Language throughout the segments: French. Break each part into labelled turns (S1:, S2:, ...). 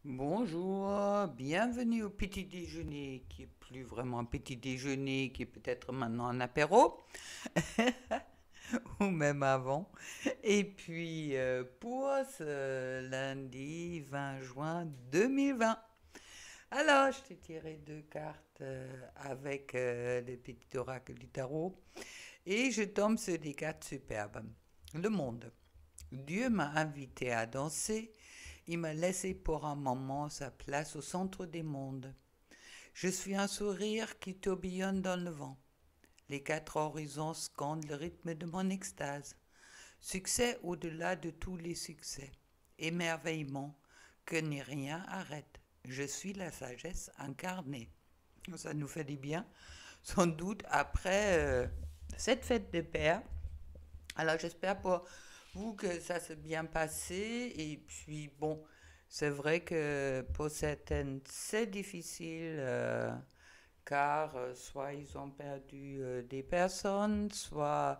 S1: Bonjour, bienvenue au petit déjeuner, qui est plus vraiment un petit déjeuner, qui est peut-être maintenant un apéro, ou même avant. Et puis pour ce lundi 20 juin 2020. Alors, je t'ai tiré deux cartes avec des petits oracles du tarot, et je tombe sur des cartes superbes. Le monde. Dieu m'a invité à danser. Il m'a laissé pour un moment sa place au centre des mondes. Je suis un sourire qui tourbillonne dans le vent. Les quatre horizons scandent le rythme de mon extase. Succès au-delà de tous les succès. Émerveillement que ni rien arrête. Je suis la sagesse incarnée. Ça nous fait du bien, sans doute après cette fête des pères. Alors j'espère pour vous que ça s'est bien passé. Et puis bon, c'est vrai que pour certaines c'est difficile car soit ils ont perdu des personnes, soit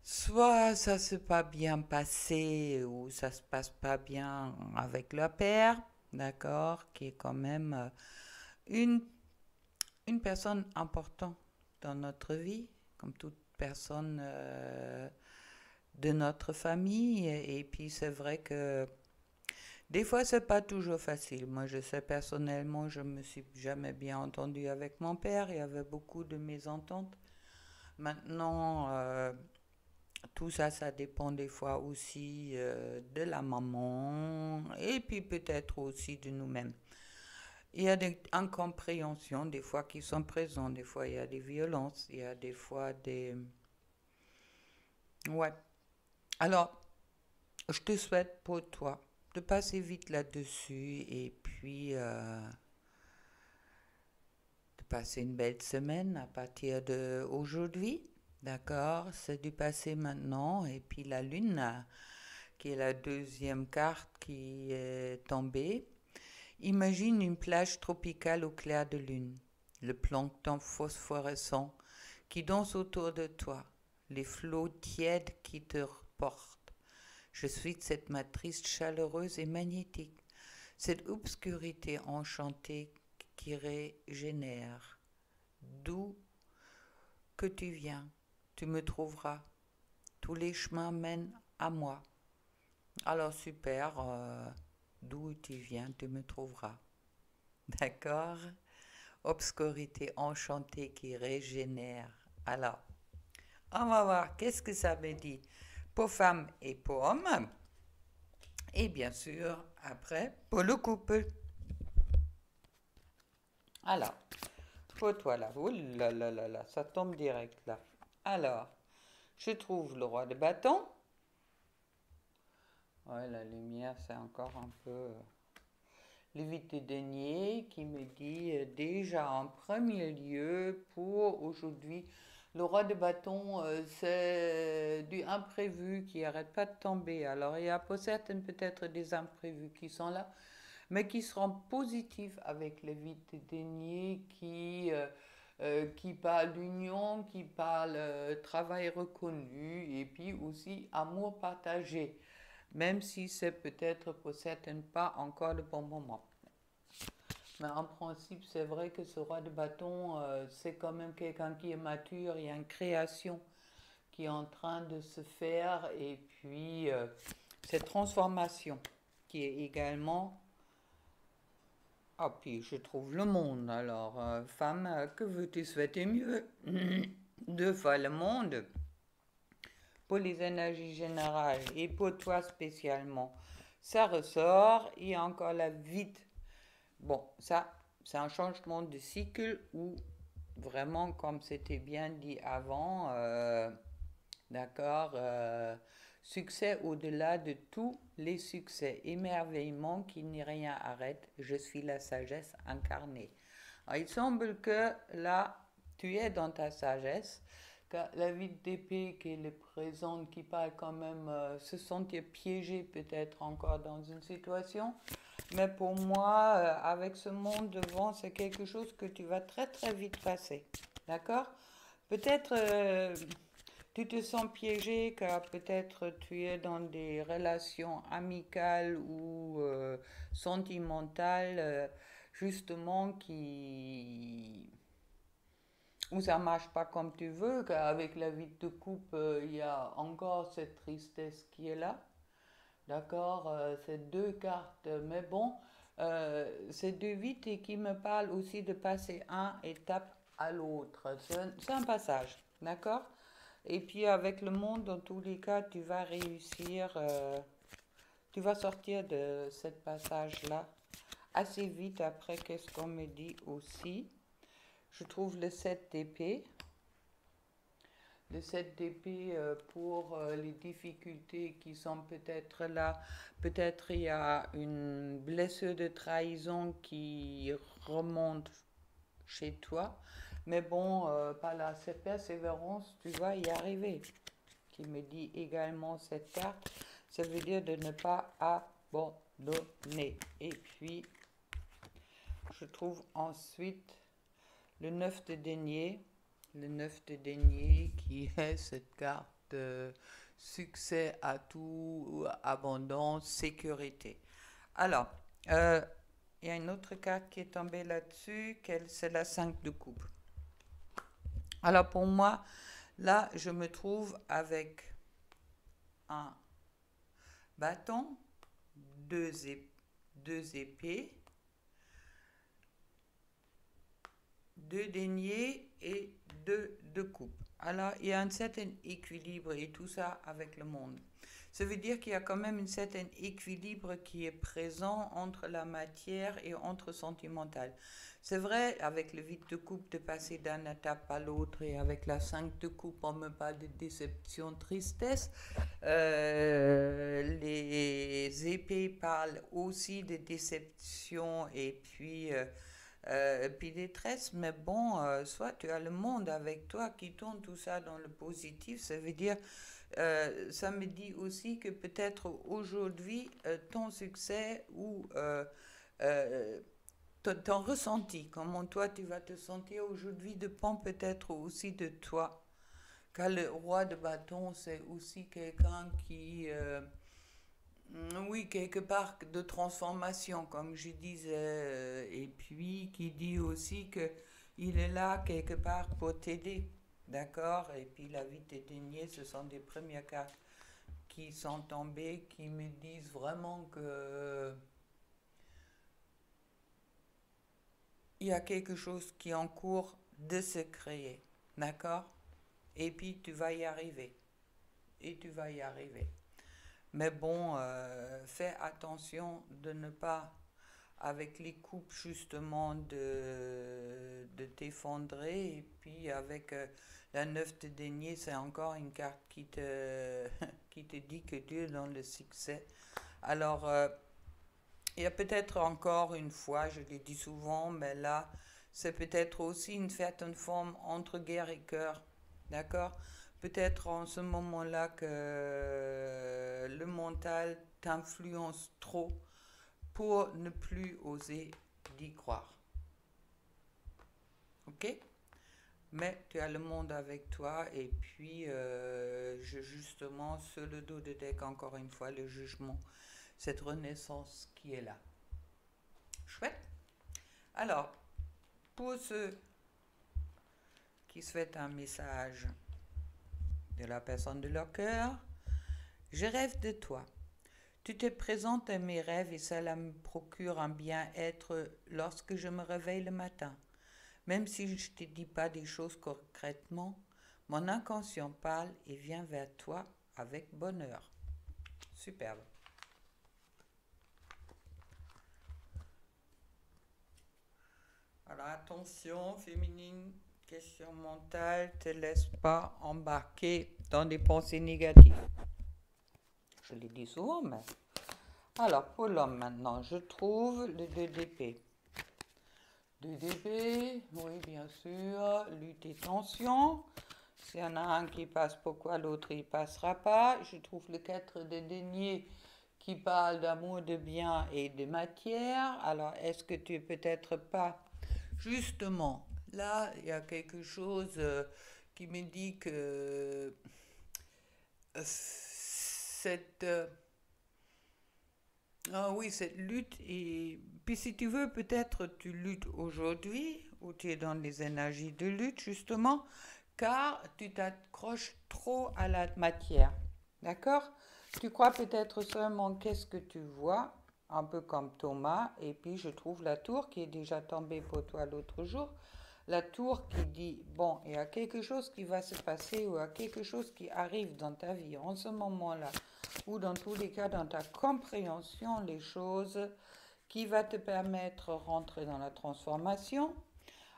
S1: ça s'est pas bien passé ou ça se passe pas bien avec leur père, d'accord, qui est quand même une, une personne importante dans notre vie, comme toute personne de notre famille. Et puis c'est vrai que des fois c'est pas toujours facile. Moi je sais personnellement, je me suis jamais bien entendue avec mon père. Il y avait beaucoup de mésententes. Maintenant, tout ça, ça dépend des fois aussi de la maman et puis peut-être aussi de nous-mêmes. Il y a des incompréhensions des fois qui sont présentes. Des fois il y a des violences, il y a des fois des... Ouais. Alors, je te souhaite pour toi de passer vite là-dessus et puis de passer une belle semaine à partir d'aujourd'hui. D'accord? C'est du passé maintenant. Et puis la lune, qui est la deuxième carte qui est tombée. Imagine une plage tropicale au clair de lune. Le plancton phosphorescent qui danse autour de toi. Les flots tièdes qui te portent. Je suis cette matrice chaleureuse et magnétique, cette obscurité enchantée qui régénère. D'où que tu viens, tu me trouveras. Tous les chemins mènent à moi. Alors super, d'où tu viens, tu me trouveras. D'accord? Obscurité enchantée qui régénère. Alors, on va voir qu'est-ce que ça veut dire pour femmes et pour hommes. Et bien sûr, après, pour le couple. Alors, pour toi là, oh là là là là, ça tombe direct là. Alors, je trouve le roi de bâton. Ouais, la lumière, c'est encore un peu... L'évité denier qui me dit déjà en premier lieu pour aujourd'hui, le roi de bâton, c'est du imprévu qui n'arrête pas de tomber. Alors il y a pour certaines peut-être des imprévus qui sont là, mais qui seront positifs avec l'évité denier qui parle d'union, qui parle travail reconnu et puis aussi amour partagé, même si c'est peut-être pour certaines pas encore le bon moment. Mais en principe, c'est vrai que ce roi de bâton, c'est quand même quelqu'un qui est mature, il y a une création qui est en train de se faire et puis cette transformation qui est également... Ah, puis je trouve le monde. Alors, femme, que veux-tu souhaiter mieux? Deux fois le monde pour les énergies générales et pour toi spécialement. Ça ressort, il y a encore la vide. Bon, ça, c'est un changement de cycle où vraiment, comme c'était bien dit avant, d'accord, succès au-delà de tous les succès, émerveillement qui n'y rien arrête, je suis la sagesse incarnée. Alors, il semble que là, tu es dans ta sagesse, que la vie d'épée qui est le présent, qui parle quand même se sentir piégé peut-être encore dans une situation, mais pour moi, avec ce monde devant, c'est quelque chose que tu vas très très vite passer. D'accord? Peut-être tu te sens piégé car peut-être tu es dans des relations amicales ou sentimentales, justement, où ça marche pas comme tu veux, car avec la vie de couple, il y a encore cette tristesse qui est là. D'accord, c'est deux cartes, mais bon, c'est deux vies et qui me parlent aussi de passer un étape à l'autre. C'est un passage, d'accord? Et puis avec le monde, dans tous les cas, tu vas réussir, tu vas sortir de ce passage-là assez vite après. Qu'est-ce qu'on me dit aussi? Je trouve le 7 d'épée. Le 7 d'épée pour les difficultés qui sont peut-être là. Peut-être il y a une blessure de trahison qui remonte chez toi. Mais bon, par la persévérance, tu vas y arriver. Qui me dit également cette carte, ça veut dire de ne pas abandonner. Et puis, je trouve ensuite le 9 de denier. Le 9 de denier qui est cette carte succès à tout, abondance, sécurité. Alors, il y a une autre carte qui est tombée là-dessus, c'est la 5 de coupe. Alors pour moi, là, je me trouve avec un bâton, deux épées, deux deniers et deux coupes. Alors, il y a un certain équilibre et tout ça avec le monde. Ça veut dire qu'il y a quand même un certain équilibre qui est présent entre la matière et entre sentimental. C'est vrai, avec le 8 de coupe, de passer d'une étape à l'autre, et avec la 5 de coupe, on me parle de déception, tristesse. Les épées parlent aussi de déception et puis détresse, mais bon, soit tu as le monde avec toi qui tourne tout ça dans le positif, ça veut dire, ça me dit aussi que peut-être aujourd'hui, ton succès ou ton ressenti, comment toi tu vas te sentir aujourd'hui, dépend peut-être aussi de toi. Car le roi de bâton, c'est aussi quelqu'un qui... oui, quelque part de transformation, comme je disais, et puis qui dit aussi que il est là quelque part pour t'aider, d'accord? Et puis la vie des deniers, ce sont des premières cartes qui sont tombées, qui me disent vraiment que il y a quelque chose qui est en cours de se créer, d'accord? Et puis tu vas y arriver, et tu vas y arriver. Mais bon, fais attention de ne pas, avec les coupes justement, de t'effondrer. Et puis avec la 9 de denier, c'est encore une carte qui te dit que tu es dans le succès. Alors, il y a peut-être encore une fois, je l'ai dit souvent, mais là, c'est peut-être aussi une certaine forme entre guerre et cœur. D'accord? Peut-être en ce moment-là que le mental t'influence trop pour ne plus oser d'y croire. Ok? Mais tu as le monde avec toi et puis justement sur le dos de deck encore une fois le jugement, cette renaissance qui est là. Chouette. Alors, pour ceux qui souhaitent un message de la personne de leur cœur, je rêve de toi. Tu te présentes à mes rêves et cela me procure un bien-être lorsque je me réveille le matin. Même si je ne te dis pas des choses concrètement, mon inconscient parle et vient vers toi avec bonheur. Superbe. Alors attention, féminine, question mentale, ne te laisse pas embarquer dans des pensées négatives. Je le dis souvent, mais... Alors, pour l'homme maintenant, je trouve le 2 d'épée. 2 d'épée, oui, bien sûr, lutte et tension. S'il y en a un qui passe, pourquoi l'autre il passera pas? Je trouve le 4 de denier qui parle d'amour, de bien et de matière. Alors, est-ce que tu es peut-être pas... Justement, là, il y a quelque chose qui me dit que cette, ah oui, cette lutte. Et puis si tu veux, peut-être tu luttes aujourd'hui, ou tu es dans les énergies de lutte, justement, car tu t'accroches trop à la matière. D'accord? Tu crois peut-être seulement qu'est-ce que tu vois, un peu comme Thomas, et puis je trouve la tour qui est déjà tombée pour toi l'autre jour. La tour qui dit, bon, il y a quelque chose qui va se passer ou il y a quelque chose qui arrive dans ta vie en ce moment-là, ou dans tous les cas dans ta compréhension, les choses qui va te permettre de rentrer dans la transformation.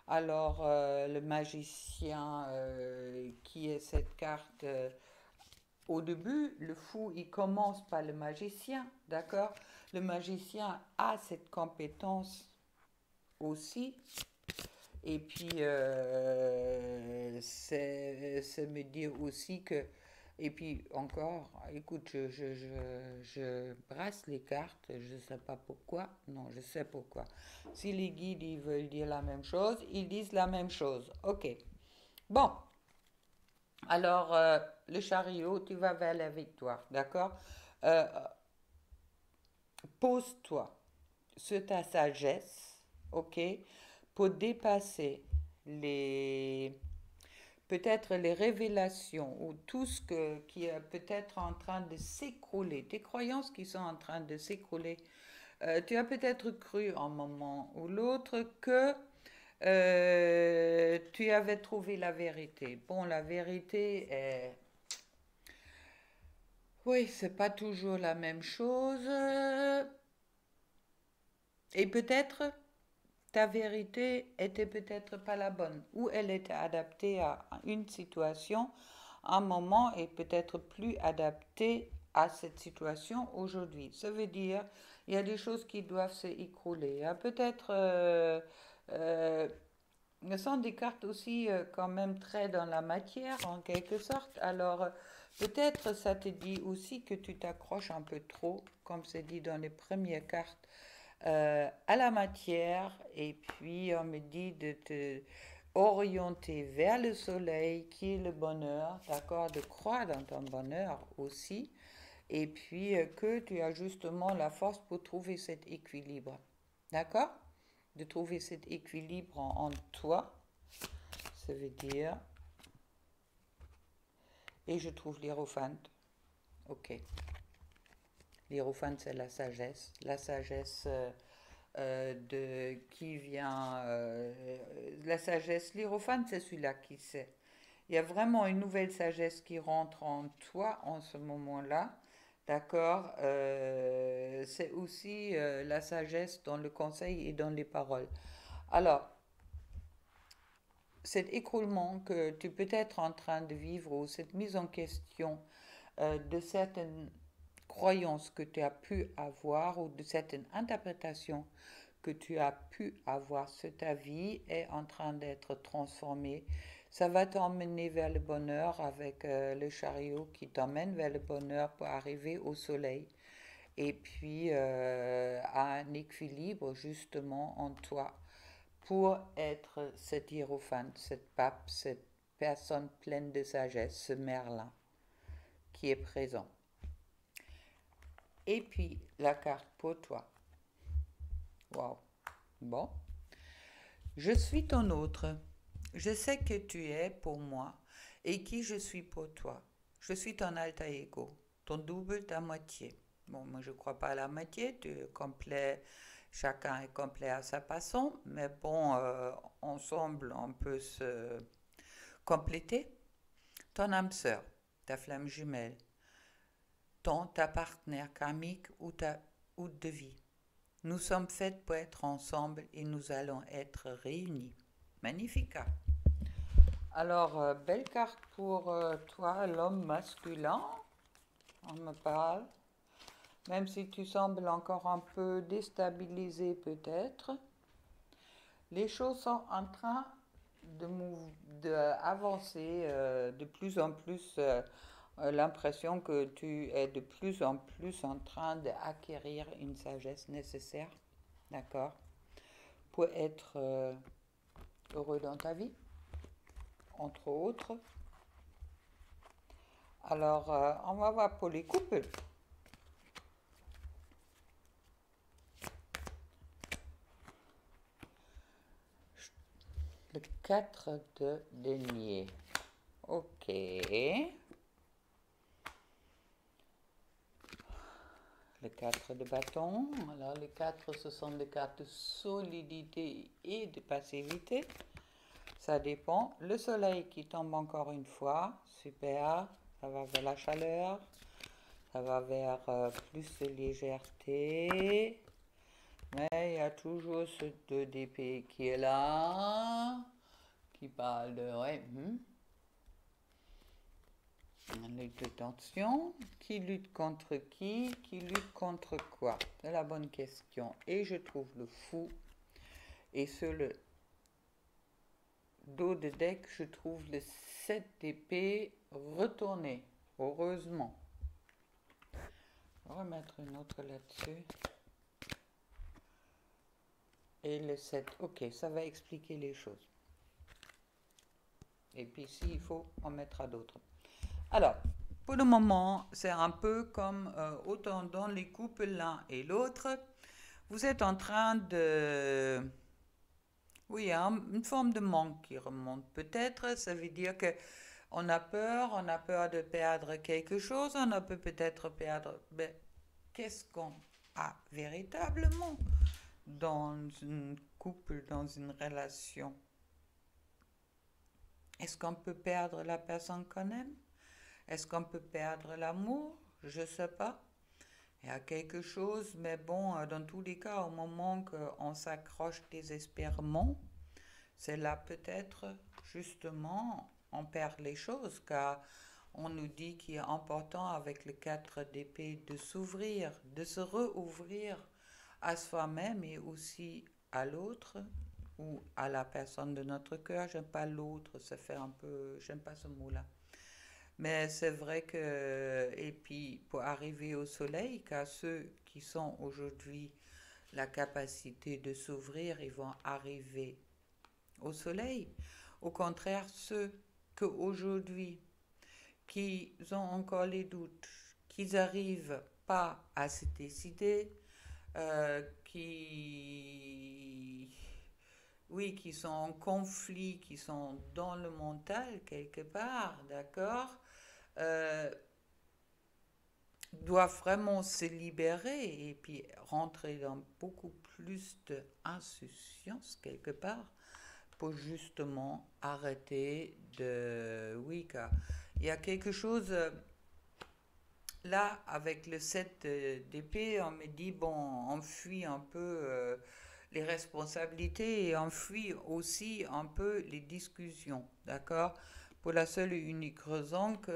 S1: Alors, le magicien qui est cette carte, au début, le fou, il commence par le magicien, d'accord? Le magicien a cette compétence aussi. Et puis, c'est me dire aussi que, et puis encore, écoute, je brasse les cartes, je ne sais pas pourquoi, non, je sais pourquoi. Si les guides, ils veulent dire la même chose, ils disent la même chose. Ok. Bon, alors, le chariot, tu vas vers la victoire, d'accord? Euh, Pose-toi sur ta sagesse, ok, pour dépasser les peut-être les révélations ou tout ce qui est peut-être en train de s'écrouler, tes croyances qui sont en train de s'écrouler. Tu as peut-être cru un moment ou l'autre que tu avais trouvé la vérité. Bon, la vérité est... Oui, c'est pas toujours la même chose. Et peut-être ta vérité était peut-être pas la bonne, ou elle était adaptée à une situation, un moment, et peut-être plus adaptée à cette situation aujourd'hui. Ça veut dire, il y a des choses qui doivent s'écrouler. Il y a peut-être, ce sont des cartes aussi quand même très dans la matière, en quelque sorte. Alors, peut-être ça te dit aussi que tu t'accroches un peu trop, comme c'est dit dans les premières cartes, à la matière, et puis on me dit de te orienter vers le soleil qui est le bonheur, d'accord, de croire dans ton bonheur aussi, et puis que tu as justement la force pour trouver cet équilibre, d'accord, de trouver cet équilibre en toi, ça veut dire, et je trouve l'hiérophante, ok, l'hiérophante c'est la sagesse qui vient. La sagesse, l'hiérophante, c'est celui-là qui sait. Il y a vraiment une nouvelle sagesse qui rentre en toi en ce moment-là. D'accord. C'est aussi la sagesse dans le conseil et dans les paroles. Alors, cet écroulement que tu peux être en train de vivre ou cette mise en question de certaines croyances que tu as pu avoir ou de certaines interprétations que tu as pu avoir sur ta vie est en train d'être transformée. Ça va t'emmener vers le bonheur avec le chariot qui t'emmène vers le bonheur pour arriver au soleil. Et puis à un équilibre justement en toi pour être cet hiérophante, cette pape, cette personne pleine de sagesse, ce Merlin qui est présent. Et puis la carte pour toi. Waouh. Bon. Je suis ton autre. Je sais que tu es pour moi et qui je suis pour toi. Je suis ton alter ego, ton double, ta moitié. Bon, moi je ne crois pas à la moitié, tu es complet, chacun est complet à sa façon, mais bon, ensemble on peut se compléter. Ton âme sœur, ta flamme jumelle, ta partenaire karmique ou de vie. Nous sommes faits pour être ensemble et nous allons être réunis. Magnifique. Alors, belle carte pour toi, l'homme masculin. On me parle. Même si tu sembles encore un peu déstabilisé peut-être. Les choses sont en train d'avancer de plus en plus. L'impression que tu es de plus en plus en train d'acquérir une sagesse nécessaire. D'accord, pour être heureux dans ta vie, entre autres. Alors, on va voir pour les couples. Le 4 de denier. Ok. Le 4 de bâton. Alors, les 4, ce sont des cartes de solidité et de passivité. Ça dépend. Le soleil qui tombe encore une fois. Super. Ça va vers la chaleur. Ça va vers plus de légèreté. Mais il y a toujours ce 2 d'épée qui est là. Qui parle de... Ouais, lutte de tension. Qui lutte contre qui? Qui lutte contre quoi? C'est la bonne question. Et je trouve le fou. Et sur le dos de deck, je trouve le 7 d'épée retourné. Heureusement. On va remettre une autre là-dessus. Et le 7. Ok, ça va expliquer les choses. Et puis s'il faut, on mettra d'autres. Alors, pour le moment, c'est un peu comme autant dans les couples l'un et l'autre. Vous êtes en train de... Oui, il y a une forme de manque qui remonte peut-être. Ça veut dire que on a peur de perdre quelque chose, on a peut-être perdre... Mais qu'est-ce qu'on a véritablement dans un couple, dans une relation? Est-ce qu'on peut perdre la personne qu'on aime? Est-ce qu'on peut perdre l'amour? Je ne sais pas. Il y a quelque chose, mais bon, dans tous les cas, au moment qu'on s'accroche désespérément, c'est là peut-être, justement, on perd les choses, car on nous dit qu'il est important avec le 4 d'épée de s'ouvrir, de se rouvrir à soi-même et aussi à l'autre ou à la personne de notre cœur. J'aime pas l'autre, ça fait un peu, j'aime pas ce mot-là. Mais c'est vrai que, et puis pour arriver au soleil, car ceux qui sont aujourd'hui la capacité de s'ouvrir, ils vont arriver au soleil. Au contraire, ceux qu'aujourd'hui, qui ont encore les doutes, qui n'arrivent pas à se décider, qui, oui, qui sont en conflit, qui sont dans le mental quelque part, d'accord, euh, doivent vraiment se libérer et puis rentrer dans beaucoup plus d'insouciance quelque part pour justement arrêter de... Oui, car il y a quelque chose... Là, avec le 7 d'épée, on me dit, bon, on fuit un peu les responsabilités et on fuit aussi un peu les discussions, d'accord? Pour la seule et unique raison qu'on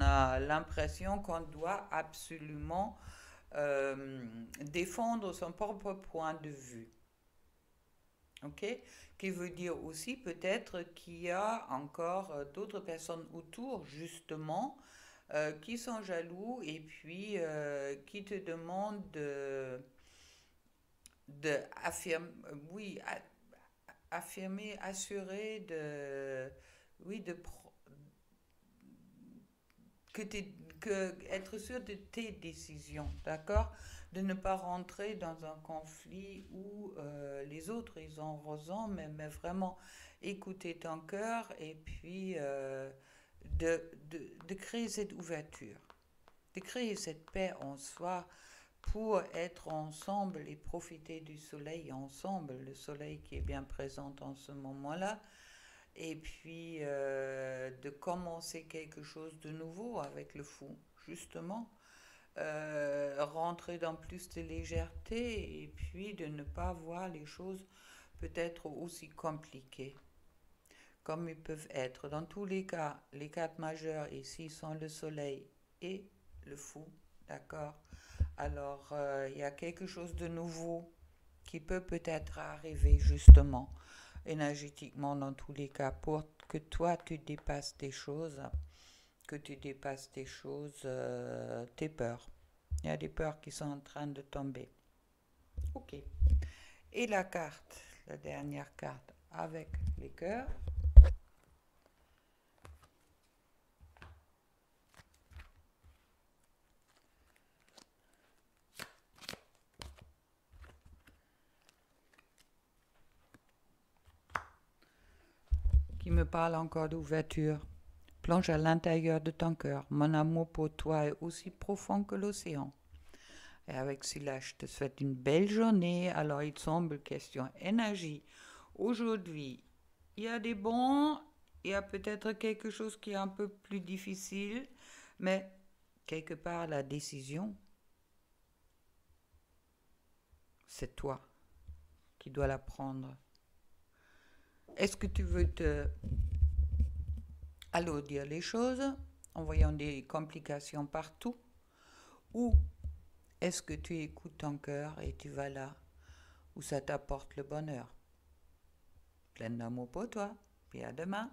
S1: a l'impression qu'on doit absolument défendre son propre point de vue. Ok? Qui veut dire aussi peut-être qu'il y a encore d'autres personnes autour, justement, qui sont jaloux et puis qui te demandent de affirmer, oui, affirmer, assurer de, oui, que, être sûr de tes décisions, d'accord? De ne pas rentrer dans un conflit où les autres, ils ont raison, mais vraiment écouter ton cœur et puis de créer cette ouverture, de créer cette paix en soi pour être ensemble et profiter du soleil ensemble, le soleil qui est bien présent en ce moment-là, et puis de commencer quelque chose de nouveau avec le fou, justement. Rentrer dans plus de légèreté et puis de ne pas voir les choses peut-être aussi compliquées comme ils peuvent être. Dans tous les cas, les quatre majeurs ici sont le soleil et le fou, d'accord? Alors, il y a quelque chose de nouveau qui peut peut-être arriver justement énergétiquement dans tous les cas pour que toi tu dépasses tes choses, tes peurs. Il y a des peurs qui sont en train de tomber. Ok. Et la carte, la dernière carte avec les cœurs. qui me parle encore d'ouverture. Plonge à l'intérieur de ton cœur. Mon amour pour toi est aussi profond que l'océan. Et avec cela, je te souhaite une belle journée. Alors, il semble question énergie. Aujourd'hui, il y a des bons, il y a peut-être quelque chose qui est un peu plus difficile, mais quelque part, la décision, c'est toi qui dois la prendre. Est-ce que tu veux te alourdir les choses en voyant des complications partout, ou est-ce que tu écoutes ton cœur et tu vas là où ça t'apporte le bonheur? Plein d'amour pour toi, puis à demain.